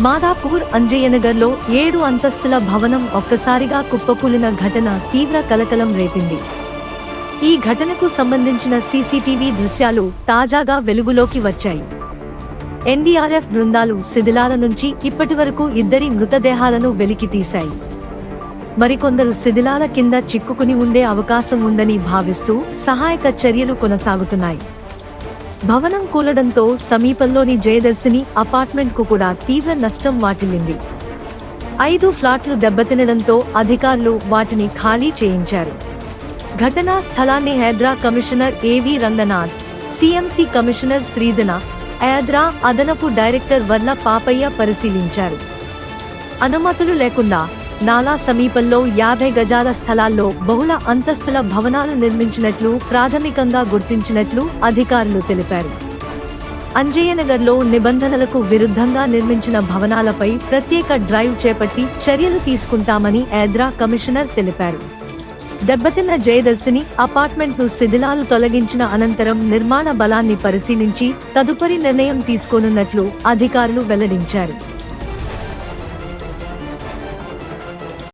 మాదాపూర్ అంజయ్యనగర్లో 7 అంతస్తుల భవనం ఒక్కసారిగా కుప్పకూలిన ఘటన తీవ్ర కలకలం రేపింది. ఈ ఘటనకు సంబంధించిన సీసీటీవీ దృశ్యాలు తాజాగా వెలుగులోకి వచ్చాయి. ఎన్డీఆర్ఎఫ్ బృందాలు శిథిలాల నుంచి ఇప్పటివరకు 2 మృతదేహాలను వెలికితీశాయి. మరికొందరు శిథిలాల కింద చిక్కుకుని ఉండే అవకాశం ఉందని భావిస్తూ సహాయక చర్యలు కొనసాగుతున్నాయి. భవనం కూలడంతో సమీపంలోని జయదర్శిని అపార్ట్మెంట్ కు కూడా తీవ్ర నష్టం వాటిల్లింది. 5 ఫ్లాట్లు దెబ్బతినడంతో అధికారులు వాటిని ఖాళీ చేయించారు. ఘటనా స్థలాన్ని హైడ్రా కమిషనర్ ఏవి రంగనాథ్, సీఎంసీ కమిషనర్ శ్రీజన, హైడ్రా అదనపు డైరెక్టర్ వర్ల పాపయ్య పరిశీలించారు. అనుమతులు లేకుండా నాలా సమీపంలో 50 గజాల స్థలాల్లో బహుళ అంతస్తుల భవనాలు నిర్మించినట్లు ప్రాథమికంగా గుర్తించినట్లు అధికారులు తెలిపారు. అంజయ్యనగర్లో నిబంధనలకు విరుద్ధంగా నిర్మించిన భవనాలపై ప్రత్యేక డ్రైవ్ చేపట్టి చర్యలు తీసుకుంటామని హైడ్రా కమిషనర్ తెలిపారు. దెబ్బతిన్న జయదర్శిని అపార్ట్మెంట్ను శిథిలాలు తొలగించిన అనంతరం నిర్మాణ బలాన్ని పరిశీలించి తదుపరి నిర్ణయం తీసుకోనున్నట్లు అధికారులు వెల్లడించారు.